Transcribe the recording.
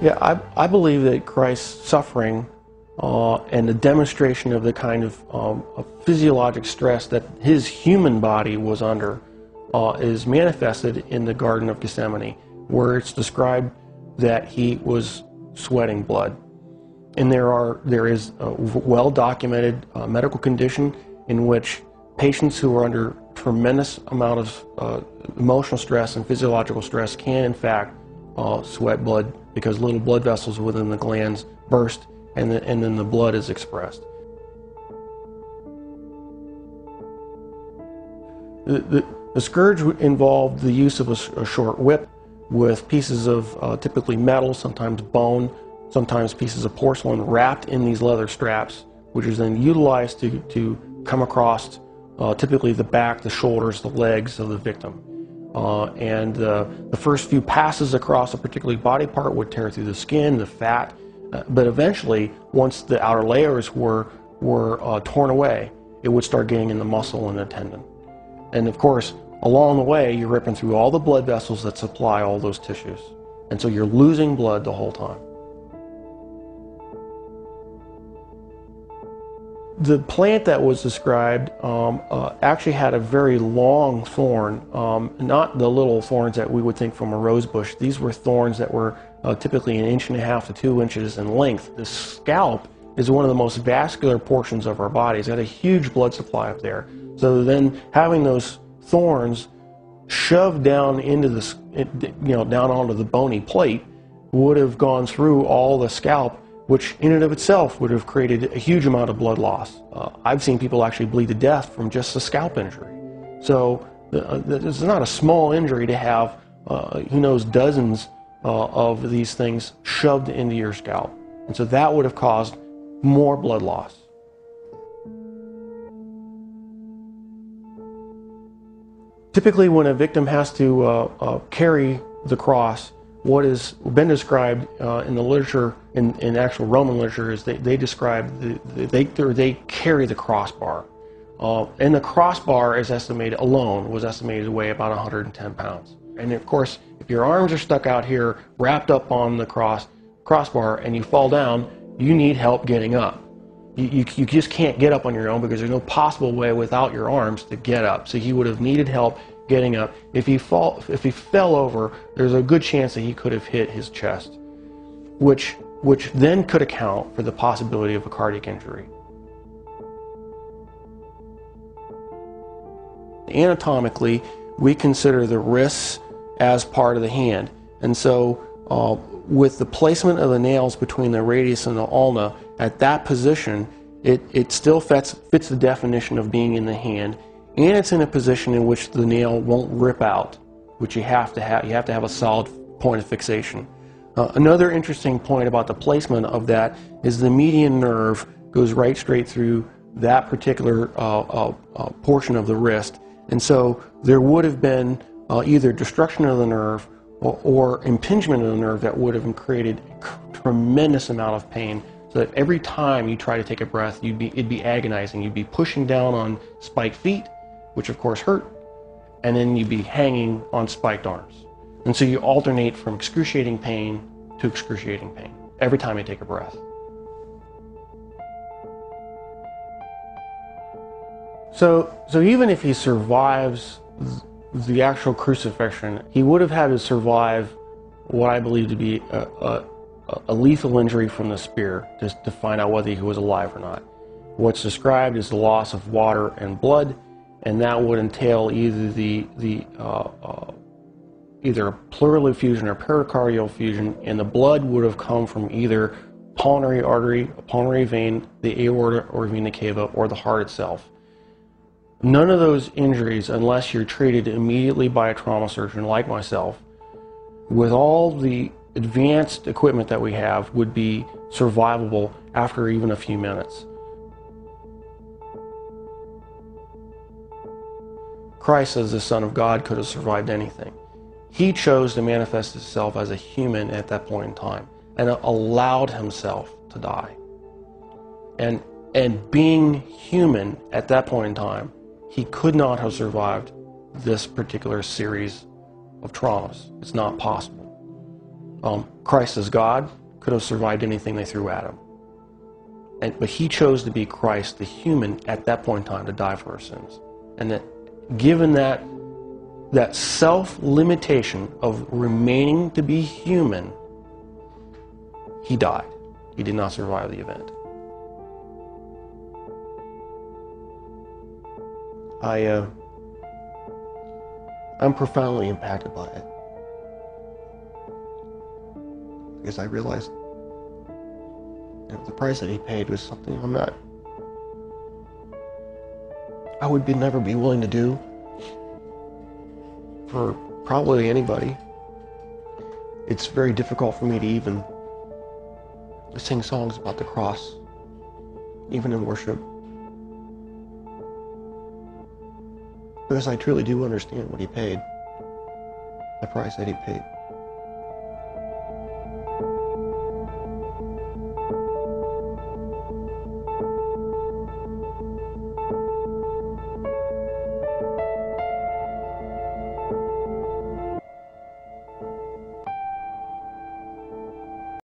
Yeah, I believe that Christ's suffering and the demonstration of the kind of physiologic stress that his human body was under is manifested in the Garden of Gethsemane, where it's described that he was sweating blood. And there is a well-documented medical condition in which patients who are under tremendous amount of emotional stress and physiological stress can in fact sweat blood, because little blood vessels within the glands burst and then the blood is expressed. The scourge involved the use of a short whip with pieces of typically metal, sometimes bone, sometimes pieces of porcelain wrapped in these leather straps, which is then utilized to come across typically the back, the shoulders, the legs of the victim. The first few passes across a particular body part would tear through the skin, the fat, but eventually, once the outer layers were torn away, it would start getting in the muscle and the tendon. And of course, along the way, you're ripping through all the blood vessels that supply all those tissues. And so you're losing blood the whole time. The plant that was described actually had a very long thorn, not the little thorns that we would think from a rose bush. These were thorns that were typically 1.5 inches to 2 inches in length. The scalp is one of the most vascular portions of our body. It's got a huge blood supply up there. So then having those thorns shoved down into down onto the bony plate would have gone through all the scalp, which in and of itself would have created a huge amount of blood loss. I've seen people actually bleed to death from just a scalp injury. So it's not a small injury to have, who knows, dozens of these things shoved into your scalp. And so that would have caused more blood loss. Typically, when a victim has to carry the cross, what has been described in the literature, in actual Roman literature, is they describe they carry the crossbar, and the crossbar is estimated alone was estimated to weigh about 110 pounds. And of course, if your arms are stuck out here, wrapped up on the crossbar, and you fall down, you need help getting up. You just can't get up on your own, because there's no possible way without your arms to get up. So he would have needed help getting up. If he fell over, there's a good chance that he could have hit his chest, which then could account for the possibility of a cardiac injury. Anatomically, we consider the wrists as part of the hand, and so with the placement of the nails between the radius and the ulna at that position, it still fits the definition of being in the hand, and it's in a position in which the nail won't rip out, which you have to have a solid point of fixation. Another interesting point about the placement of that is the median nerve goes right straight through that particular portion of the wrist, and so there would have been either destruction of the nerve or impingement of the nerve that would have created a tremendous amount of pain, so that every time you try to take a breath, it'd be agonizing. You'd be pushing down on spiked feet, which of course hurt, and then you'd be hanging on spiked arms. And so you alternate from excruciating pain to excruciating pain every time you take a breath. So even if he survives the actual crucifixion, he would have had to survive what I believe to be a lethal injury from the spear to find out whether he was alive or not. What's described is the loss of water and blood, and that would entail either a pleural effusion or pericardial effusion, and the blood would have come from either pulmonary artery, a pulmonary vein, the aorta or vena cava, or the heart itself. None of those injuries, unless you're treated immediately by a trauma surgeon like myself, with all the advanced equipment that we have, would be survivable after even a few minutes. Christ, as the Son of God, could have survived anything. He chose to manifest himself as a human at that point in time and allowed himself to die. And being human at that point in time, he could not have survived this particular series of traumas. It's not possible. Christ as God could have survived anything they threw at him. But he chose to be Christ, the human, at that point in time to die for our sins. And that given that self-limitation of remaining to be human, he died. He did not survive the event. I'm profoundly impacted by it. Because I realized the price that he paid was something I would never be willing to do for probably anybody. It's very difficult for me to even sing songs about the cross, even in worship. Because I truly do understand what he paid, the price that he paid.